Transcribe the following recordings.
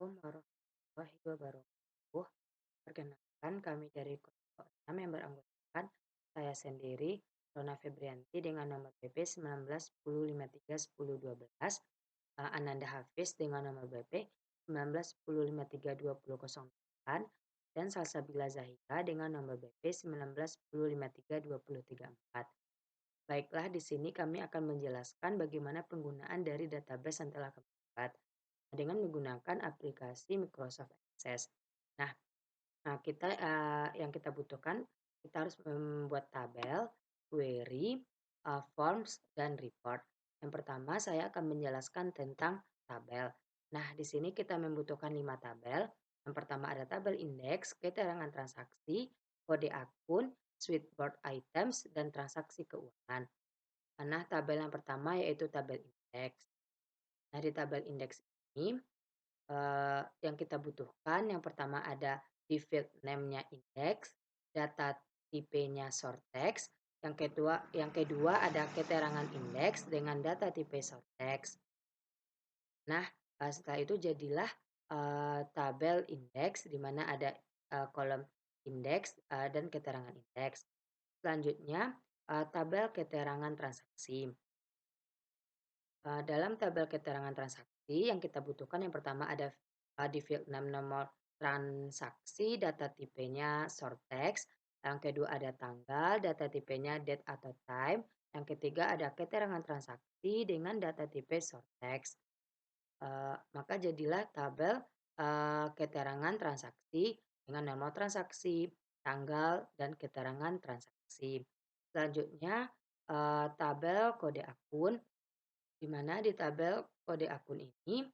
Assalamualaikum warahmatullahi wabarakatuh. Perkenalkan kami dari kelompok 6 yang beranggotakan saya sendiri, Rona Febrianti dengan nomor BP 1910531012, Ananda Hafiz dengan nomor BP 1910532008, dan Salsabila Zahira dengan nomor BP 1910532034. Baiklah, di sini kami akan menjelaskan bagaimana penggunaan dari database yang telah kami buat dengan menggunakan aplikasi Microsoft Access. Nah, yang kita butuhkan, kita harus membuat tabel, query, forms, dan report. Yang pertama, saya akan menjelaskan tentang tabel. Nah, di sini kita membutuhkan 5 tabel. Yang pertama ada tabel indeks, keterangan transaksi, kode akun, switchboard items, dan transaksi keuangan. Nah, tabel yang pertama yaitu tabel indeks. Nah, di tabel indeks ini yang kita butuhkan yang pertama ada di field name-nya indeks, data tipenya short text, yang kedua ada keterangan indeks dengan data tipe short text. Nah, setelah itu jadilah tabel indeks di mana ada kolom indeks dan keterangan indeks. Selanjutnya, tabel keterangan transaksi. Dalam tabel keterangan transaksi yang kita butuhkan yang pertama ada di field name nomor transaksi, data tipenya short text. Yang kedua ada tanggal, data tipenya date atau time. Yang ketiga ada keterangan transaksi dengan data tipe short text. Maka jadilah tabel keterangan transaksi dengan nomor transaksi, tanggal, dan keterangan transaksi. Selanjutnya tabel kode akun di mana di tabel kode akun ini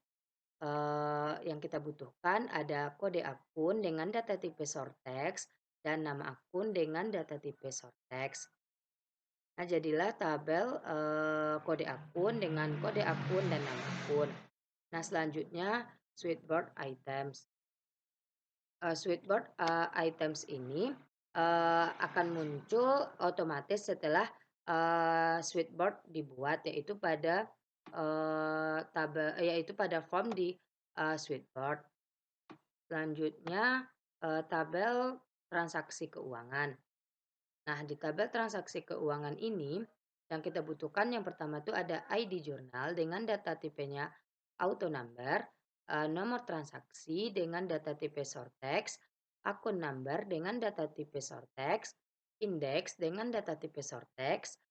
yang kita butuhkan ada kode akun dengan data tipe short text dan nama akun dengan data tipe short text. Nah, jadilah tabel kode akun dengan kode akun dan nama akun. Nah, selanjutnya switchboard items. Switchboard items ini akan muncul otomatis setelah switchboard dibuat yaitu pada form di switchboard. Selanjutnya tabel transaksi keuangan. Nah, di tabel transaksi keuangan ini yang kita butuhkan yang pertama itu ada ID jurnal dengan data tipenya auto number, nomor transaksi dengan data tipe short text, akun number dengan data tipe short text, indeks dengan data tipe short text,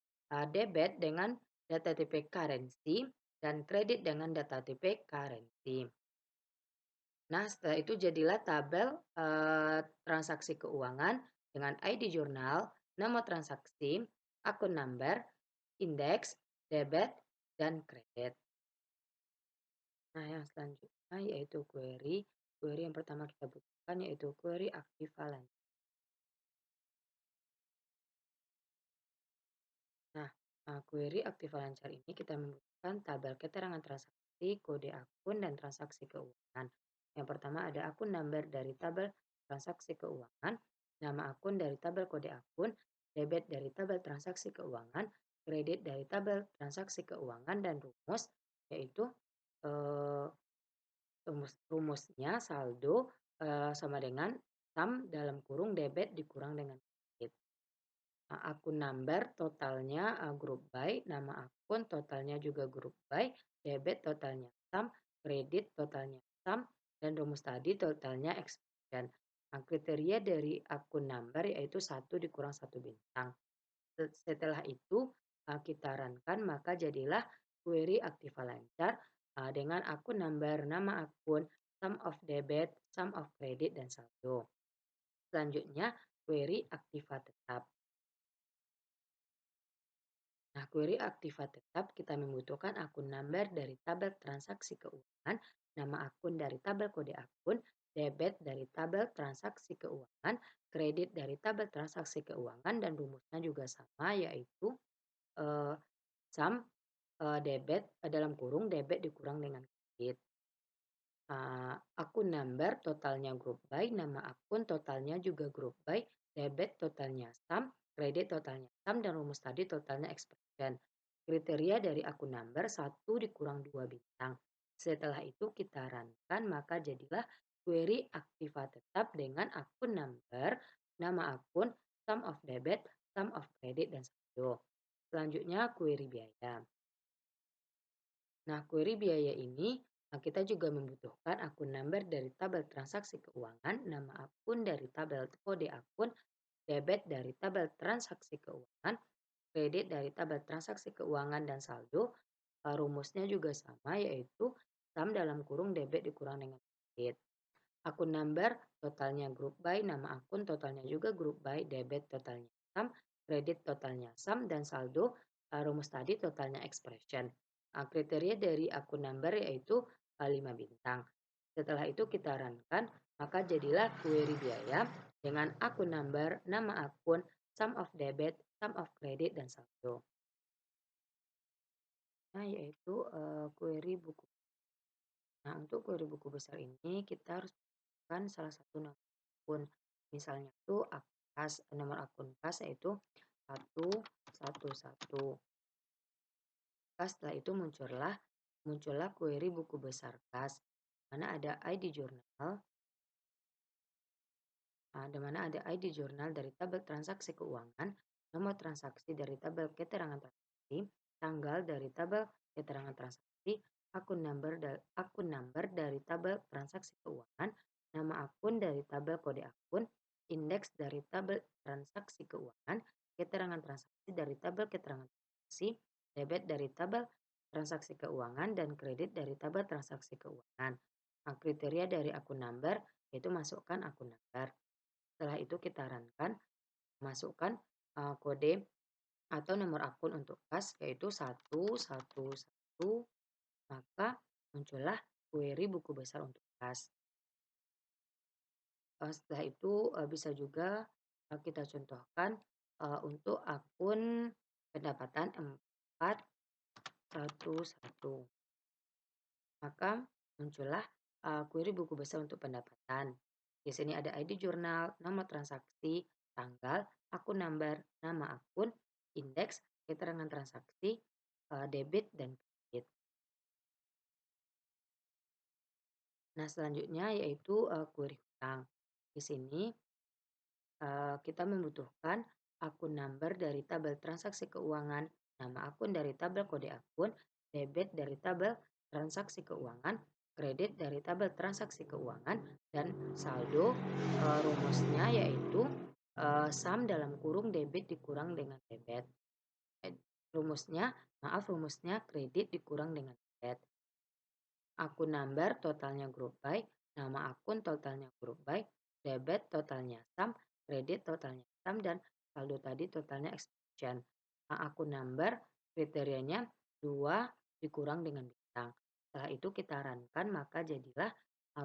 debit dengan data tipe currency, dan kredit dengan data tipe currency. Nah, setelah itu jadilah tabel transaksi keuangan dengan ID jurnal, nama transaksi, akun number, indeks, debit, dan kredit. Nah, yang selanjutnya yaitu query. Query yang pertama kita butuhkan yaitu query aktivalan. Nah, query aktivalancar ini kita membutuhkan tabel keterangan transaksi, kode akun, dan transaksi keuangan. Yang pertama ada akun number dari tabel transaksi keuangan, nama akun dari tabel kode akun, debit dari tabel transaksi keuangan, kredit dari tabel transaksi keuangan, dan rumus yaitu eh, rumusnya saldo sama dengan sum dalam kurung debit dikurang dengan kredit. Akun number totalnya grup by, nama akun totalnya juga grup by, debit totalnya sum, kredit totalnya sum, dan rumus tadi totalnya expression. Nah, kriteria dari akun number yaitu 1 dikurang 1 bintang. Setelah itu kita runkan maka jadilah query aktiva lancar dengan akun number, nama akun, sum of debit, sum of credit, dan saldo. Selanjutnya query aktiva tetap. Nah, query aktiva tetap kita membutuhkan akun number dari tabel transaksi keuangan, nama akun dari tabel kode akun, debit dari tabel transaksi keuangan, kredit dari tabel transaksi keuangan, dan rumusnya juga sama yaitu sum debit dalam kurung debit dikurang dengan kredit. Akun number totalnya grup by, nama akun totalnya juga grup by, debit totalnya sum, kredit totalnya sum, dan rumus tadi totalnya expression. Kriteria dari akun number 1 dikurang 2 bintang. Setelah itu kita runkan, maka jadilah query aktiva tetap dengan akun number, nama akun, sum of debit, sum of credit, dan saldo. Selanjutnya query biaya. Nah, query biaya ini kita juga membutuhkan akun number dari tabel transaksi keuangan, nama akun dari tabel kode akun, debit dari tabel transaksi keuangan, kredit dari tabel transaksi keuangan, dan saldo. Rumusnya juga sama, yaitu sum dalam kurung debit dikurang dengan kredit. Akun number totalnya group by, nama akun totalnya juga group by, debit totalnya sum, kredit totalnya sum, dan saldo rumus tadi totalnya expression. Kriteria dari akun number yaitu 5 bintang. Setelah itu kita runkan, maka jadilah query biaya dengan akun number, nama akun, sum of debit, sum of credit, dan saldo. Nah, yaitu query buku. Nah, untuk query buku besar ini kita harus kan salah satu nomor akun. Misalnya itu kas, nomor akun kas yaitu 111. Setelah itu muncullah query buku besar kas, mana ada ID jurnal, ID jurnal dari tabel transaksi keuangan, nomor transaksi dari tabel keterangan transaksi, tanggal dari tabel keterangan transaksi, akun number dari tabel transaksi keuangan, nama akun dari tabel kode akun, indeks dari tabel transaksi keuangan, keterangan transaksi dari tabel keterangan transaksi, debit dari tabel transaksi keuangan, dan kredit dari tabel transaksi keuangan. Nah, kriteria dari akun number yaitu masukkan akun number. Setelah itu kita runkan, masukkan kode atau nomor akun untuk kas yaitu 111, maka muncullah query buku besar untuk kas. Setelah itu bisa juga kita contohkan untuk akun pendapatan 411. Maka muncullah query buku besar untuk pendapatan. Di sini ada ID jurnal, nama transaksi, tanggal, akun number, nama akun, indeks, keterangan transaksi, debit, dan kredit. Nah, selanjutnya yaitu query hutang. Di sini kita membutuhkan akun number dari tabel transaksi keuangan, nama akun dari tabel kode akun, debit dari tabel transaksi keuangan, kredit dari tabel transaksi keuangan, dan saldo. Rumusnya yaitu sum dalam kurung debit dikurang dengan debit. Rumusnya kredit dikurang dengan debit. Akun number totalnya group by, nama akun totalnya group by, debit totalnya sum, kredit totalnya sum, dan saldo tadi totalnya expression. Akun number kriterianya 2 dikurang dengan bintang. Setelah itu kita runkan, maka jadilah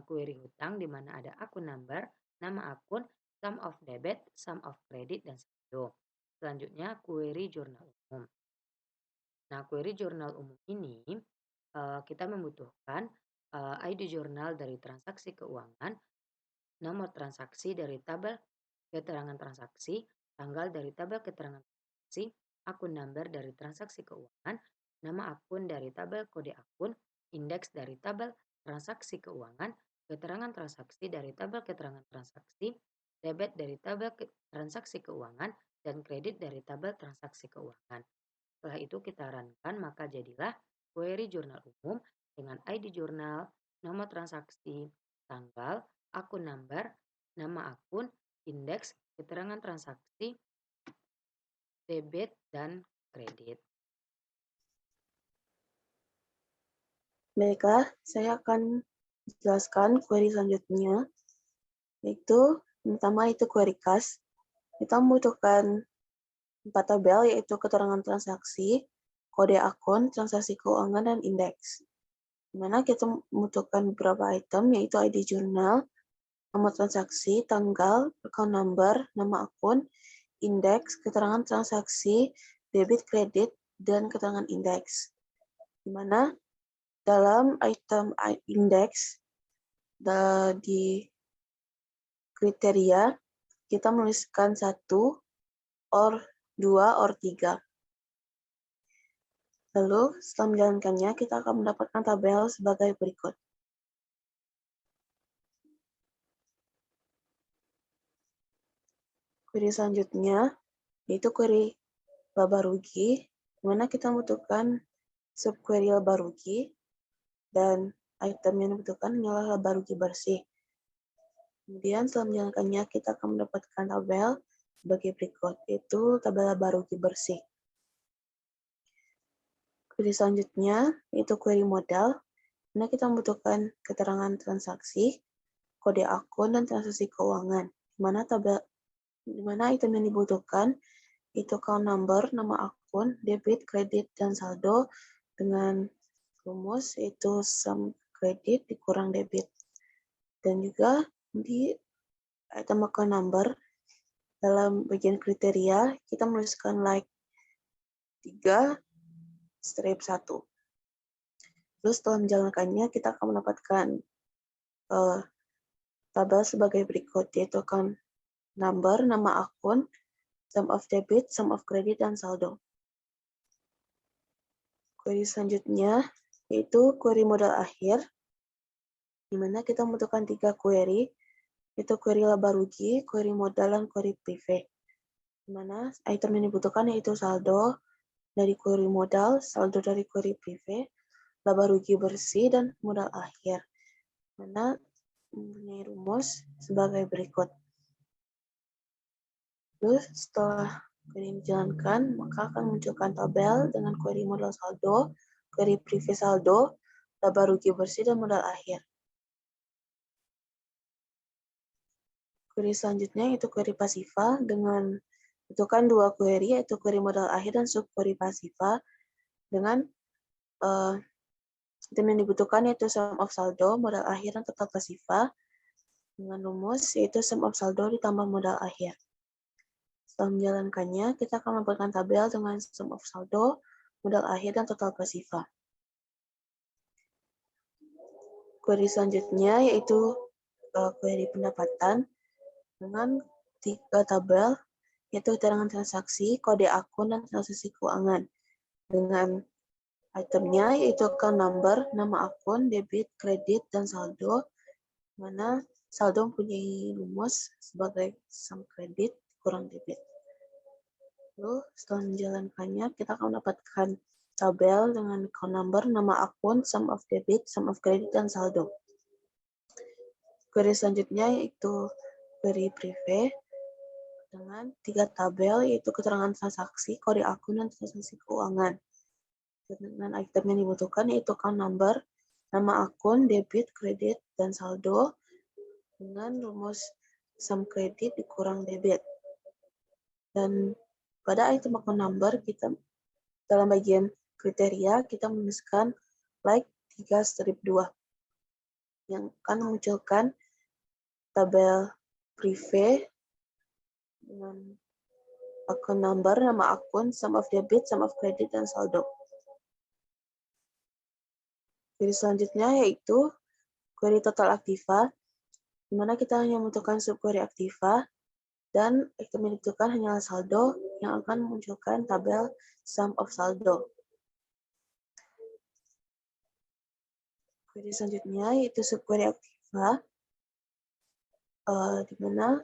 query hutang di mana ada akun number, nama akun, sum of debit, sum of credit, dan saldo. Selanjutnya query jurnal umum. Nah, query jurnal umum ini kita membutuhkan ID jurnal dari transaksi keuangan, nomor transaksi dari tabel keterangan transaksi, tanggal dari tabel keterangan transaksi, akun number dari transaksi keuangan, nama akun dari tabel kode akun, indeks dari tabel transaksi keuangan, keterangan transaksi dari tabel keterangan transaksi, debit dari tabel transaksi keuangan, dan kredit dari tabel transaksi keuangan. Setelah itu kita runkan, maka jadilah query jurnal umum dengan ID jurnal, nomor transaksi, tanggal, akun number, nama akun, indeks, keterangan transaksi, debit, dan kredit. Baiklah, saya akan jelaskan query selanjutnya, yaitu pertama itu query kas. Kita membutuhkan 4 tabel, yaitu keterangan transaksi, kode akun, transaksi keuangan, dan indeks. Di mana kita membutuhkan beberapa item, yaitu ID jurnal, nomor transaksi, tanggal, account number, nama akun, indeks, keterangan transaksi, debit, kredit, dan keterangan indeks. Di mana dalam item indeks di kriteria kita menuliskan 1 or 2 or 3. Lalu, setelah menjalankannya, kita akan mendapatkan tabel sebagai berikut. Query selanjutnya, yaitu query laba rugi, di mana kita membutuhkan subquery laba rugi, dan item yang dibutuhkan hanyalah laba rugi bersih. Kemudian setelah menjalankannya, kita akan mendapatkan tabel sebagai berikut, yaitu tabel laba rugi bersih. Query selanjutnya, yaitu query modal, di mana kita membutuhkan keterangan transaksi, kode akun, dan transaksi keuangan, di mana item yang dibutuhkan itu account number, nama akun, debit, kredit, dan saldo dengan rumus yaitu sum kredit dikurang debit. Dan juga di item account number dalam bagian kriteria kita menuliskan like 3 strip 1. Terus setelah menjalankannya kita akan mendapatkan tabel sebagai berikut, yaitu account number, nama akun, sum of debit, sum of credit, dan saldo. Query selanjutnya yaitu query modal akhir, di mana kita membutuhkan 3 query, yaitu query laba rugi, query modal, dan query prive. Di mana item yang dibutuhkan yaitu saldo dari query modal, saldo dari query prive, laba rugi bersih, dan modal akhir. Di mana mempunyai rumus sebagai berikut. Terus setelah query dijalankan, maka akan munculkan tabel dengan query modal saldo, query prive saldo, laba rugi bersih, dan modal akhir. Query selanjutnya yaitu query pasiva dengan butuhkan 2 query, yaitu query modal akhir dan subquery pasiva dengan item yang dibutuhkan yaitu sum of saldo, modal akhir, dan total pasiva dengan rumus yaitu sum of saldo ditambah modal akhir. Setelah menjalankannya, kita akan mendapatkan tabel dengan sum of saldo, modal akhir, dan total pasiva. Query selanjutnya yaitu query pendapatan dengan 3 tabel, yaitu keterangan transaksi, kode akun, dan transaksi keuangan. Dengan itemnya yaitu account number, nama akun, debit, kredit, dan saldo, mana saldo mempunyai rumus sebagai sum kredit kurang debit. Lalu setelah menjalankannya, kita akan mendapatkan tabel dengan account number, nama akun, sum of debit, sum of credit, dan saldo. Query selanjutnya yaitu query prive dengan 3 tabel, yaitu keterangan transaksi, kode akun, dan transaksi keuangan. Dengan item yang dibutuhkan yaitu account number, nama akun, debit, kredit, dan saldo dengan rumus sum kredit dikurang debit. Dan pada item account number kita dalam bagian kriteria kita menuliskan like 3 strip 2 yang akan memunculkan tabel prive dengan account number, nama akun, sum of debit, sum of credit, dan saldo. Query selanjutnya yaitu query total aktiva, di mana kita hanya membutuhkan subquery aktiva dan item yang dibutuhkan hanyalah saldo yang akan memunculkan tabel sum of saldo. Query selanjutnya yaitu subquery aktiva, di mana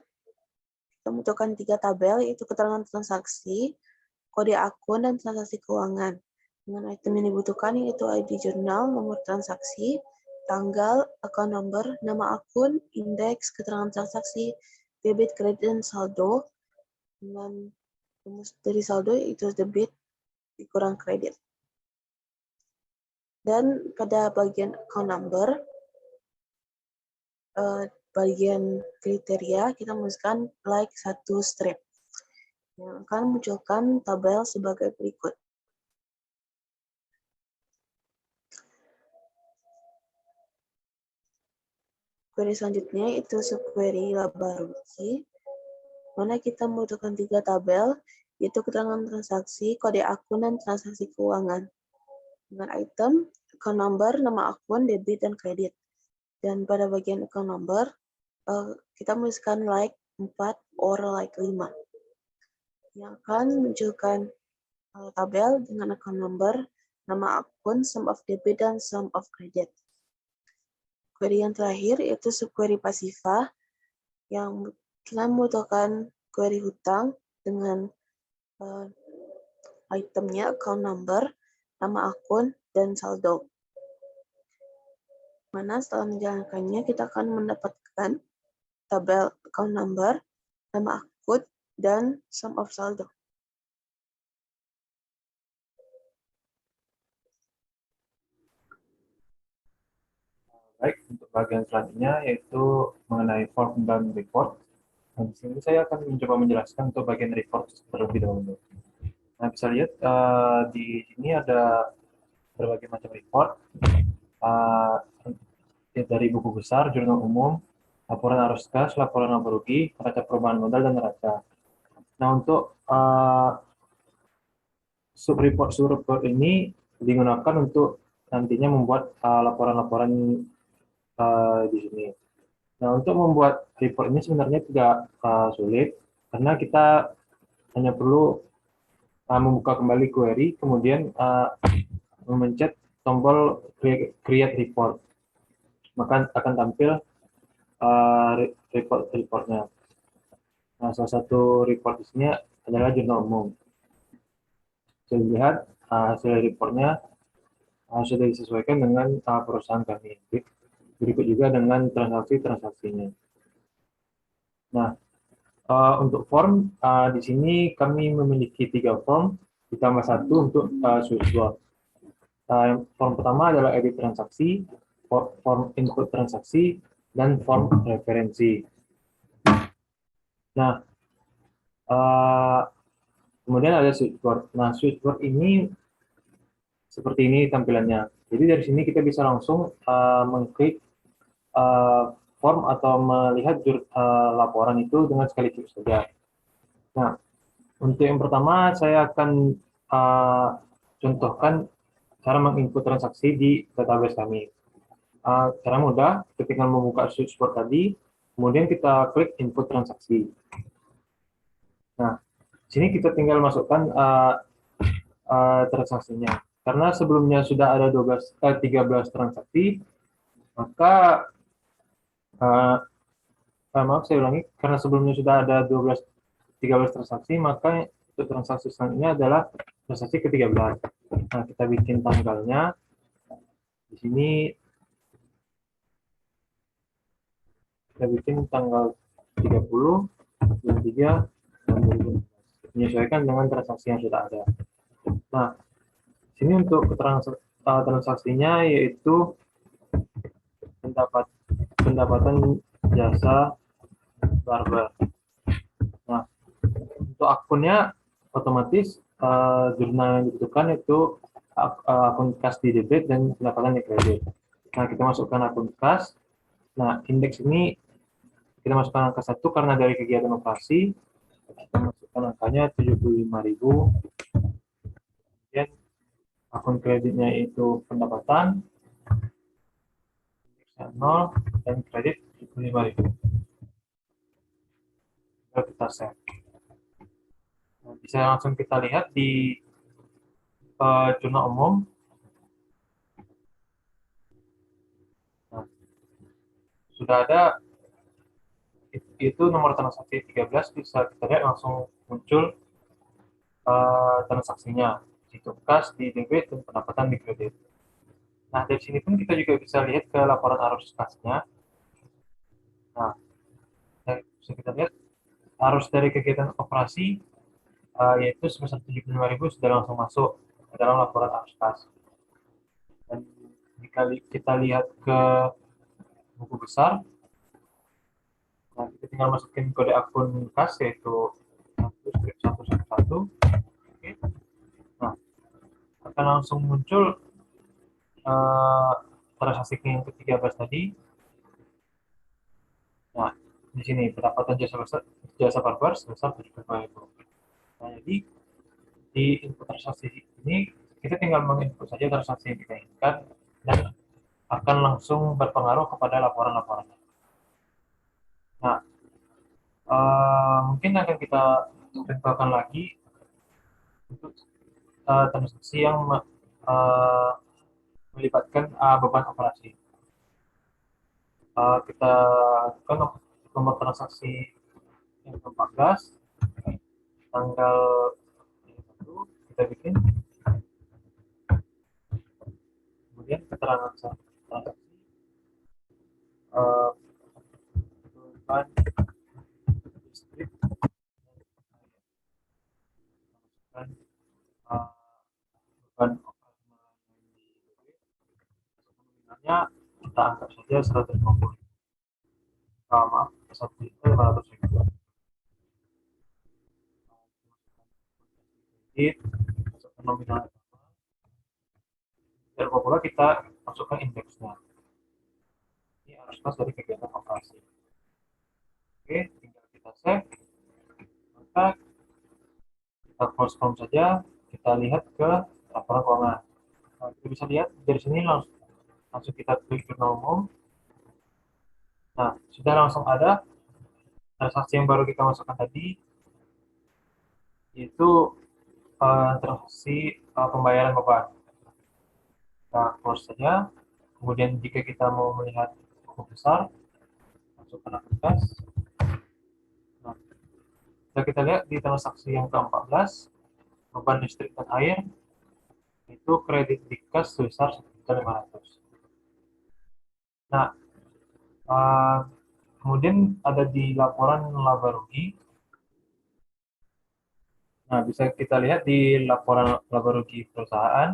kita membutuhkan 3 tabel, yaitu keterangan transaksi, kode akun, dan transaksi keuangan. Dengan item yang dibutuhkan yaitu ID jurnal, nomor transaksi, tanggal, account number, nama akun, indeks, keterangan transaksi, debit, kredit, dan saldo. Dengan rumus dari saldo yaitu debit dikurang kredit. Dan pada bagian account number, bagian kriteria kita menuliskan like 1 strip yang akan munculkan tabel sebagai berikut. Query selanjutnya itu subquery laba rugi, mana kita membutuhkan 3 tabel, yaitu keterangan transaksi, kode akun, dan transaksi keuangan. Dengan item, account number, nama akun, debit, dan kredit. Dan pada bagian account number, kita menuliskan like 4 or like 5. Yang akan munculkan tabel dengan account number, nama akun, sum of debit, dan sum of credit. Query yang terakhir yaitu subquery pasiva yang kita membutuhkan query hutang dengan itemnya account number, nama akun, dan saldo. Mana setelah menjalankannya kita akan mendapatkan tabel account number, nama akun, dan sum of saldo. Baik, untuk bagian selanjutnya yaitu mengenai form dan report. Nah, di sini saya akan mencoba menjelaskan untuk bagian report terlebih dahulu. Nah, bisa lihat di sini ada berbagai macam report, uh, dari buku besar, jurnal umum, laporan arus kas, laporan laba rugi, neraca perubahan modal, dan neraca. Nah, untuk sub-report ini digunakan untuk nantinya membuat laporan-laporan di sini. Nah, untuk membuat report ini sebenarnya tidak sulit, karena kita hanya perlu membuka kembali query, kemudian memencet tombol create report. Maka akan tampil reportnya. Nah, salah satu report di sini adalah jurnal umum. Saya lihat hasil reportnya sudah disesuaikan dengan perusahaan kami. Berikut juga dengan transaksi-transaksinya. Nah, untuk form, di sini kami memiliki 3 form, ditambah 1 untuk switchboard. Form pertama adalah edit transaksi, form input transaksi, dan form referensi. Nah, kemudian ada switchboard. Nah, switchboard ini seperti ini tampilannya. Jadi dari sini kita bisa langsung mengklik form atau melihat laporan itu dengan sekali klik saja. Nah, untuk yang pertama saya akan contohkan cara menginput transaksi di database kami. Cara mudah, ketika membuka switchboard tadi, kemudian kita klik input transaksi. Nah, sini kita tinggal masukkan transaksinya. Karena sebelumnya sudah ada 13 transaksi, maka maaf saya ulangi, karena sebelumnya sudah ada 13 transaksi, maka untuk transaksi selanjutnya adalah transaksi ke-13. Nah, kita bikin tanggalnya. Di sini kita bikin tanggal 30, bulan 3, tahun 2016. Menyesuaikan dengan transaksi yang sudah ada. Nah, sini untuk keterangan transaksinya yaitu pendapatan jasa barber. Nah, untuk akunnya otomatis jurnal yang dibutuhkan itu akun kas di debit dan pendapatan di kredit. Nah, kita masukkan akun kas. Nah, indeks ini kita masukkan angka 1 karena dari kegiatan operasi. Kita masukkan angkanya 75.000. Kemudian akun kreditnya itu pendapatan, indeksnya 0, dan kredit 75.000. Kita save. Nah, bisa langsung kita lihat di jurnal umum. Nah, sudah ada itu nomor transaksi 13, bisa kita lihat langsung muncul transaksinya, situ kas di debit dan pendapatan di kredit. Nah, dari sini pun kita juga bisa lihat ke laporan arus kasnya. Nah, bisa kita lihat arus dari kegiatan operasi yaitu sebesar 75.000 sudah langsung masuk ke dalam laporan arus kas. Dan jika kita lihat ke buku besar, nah, kita tinggal masukin kode akun kas yaitu 111. Oke. Nah, akan langsung muncul transaksi yang ke-13 tadi. Nah, di sini pendapatan jasa barber sebesar 75.000. Nah, jadi di input transaksi ini kita tinggal menginput saja transaksi yang kita inginkan dan akan langsung berpengaruh kepada laporan-laporannya. Nah, mungkin akan kita contohkan lagi untuk transaksi yang melibatkan beban operasi. Kita kan nomor transaksi yang ke-14, tanggal 1 kita bikin, kemudian keterangan transaksi, beban listrik, dan beban operasional nominalnya kita anggap saja 150. Maaf, 1.500.000. Kredit masukkan nominal dan pula kita masukkan indeksnya. Ini arus kas dari kegiatan operasi. Oke, tinggal kita save, maka kita close form saja, kita lihat ke laporan keuangan. Nah, kita bisa lihat dari sini langsung kita klik jurnal umum. Nah, sudah langsung ada transaksi yang baru kita masukkan tadi, yaitu transaksi pembayaran beban. Kita close saja. Kemudian jika kita mau melihat cukup besar, masukkan akun kas. Nah, kita lihat di transaksi yang ke-14, beban listrik dan air, itu kredit di kas sebesar 1.500.000. Nah, kemudian ada di laporan laba rugi. Nah, bisa kita lihat di laporan laba rugi perusahaan,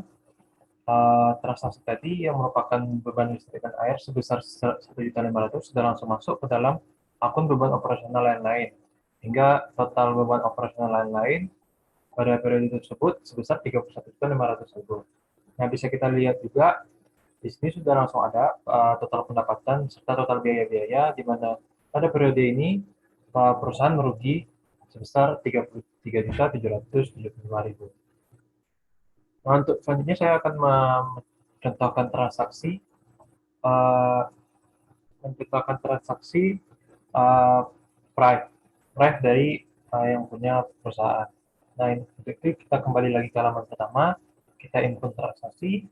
transaksi tadi yang merupakan beban listrik dan air sebesar 1.500.000 sudah langsung masuk ke dalam akun beban operasional lain-lain. Hingga total beban operasional lain-lain pada periode tersebut sebesar 31.500.000. Nah, bisa kita lihat juga di sini sudah langsung ada total pendapatan serta total biaya-biaya, di mana pada periode ini perusahaan merugi sebesar 33.775.000. Nah, untuk selanjutnya saya akan mencontohkan transaksi uh, price dari yang punya perusahaan. Nah, untuk itu kita kembali lagi ke halaman pertama, kita input transaksi,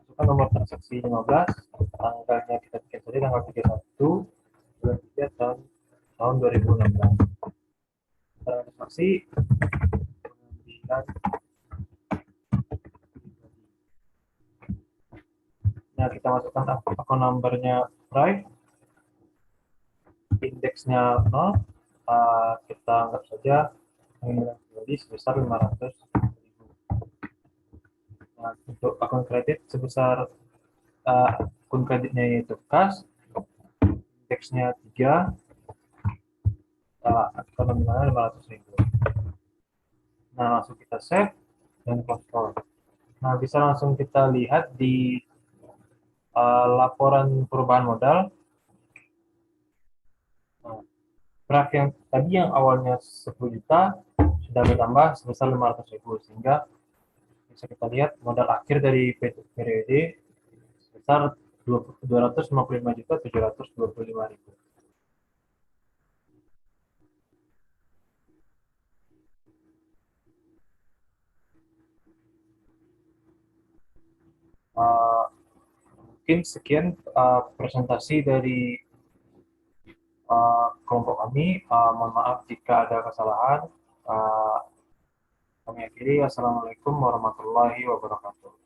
masukkan nomor transaksi 15, tanggalnya kita bikin saja tanggal 31 bulan 3 tahun 2016. Transaksi pengambilan. Nah, kita masukkan akun numbernya drive, indeksnya 0, kita anggap saja menjadi sebesar 500.000. Nah, untuk akun kredit sebesar akun kreditnya yaitu kas, indeksnya 3, akun nominalnya 500.000. Nah, langsung kita save dan close. Nah, bisa langsung kita lihat di laporan perubahan modal. Nah, graf yang tadi yang awalnya 10 juta sudah bertambah sebesar 500.000, sehingga bisa kita lihat modal akhir dari periode sebesar 255.725.000. Mungkin sekian presentasi dari kelompok kami. Mohon maaf jika ada kesalahan. Kami akhiri. Assalamualaikum warahmatullahi wabarakatuh.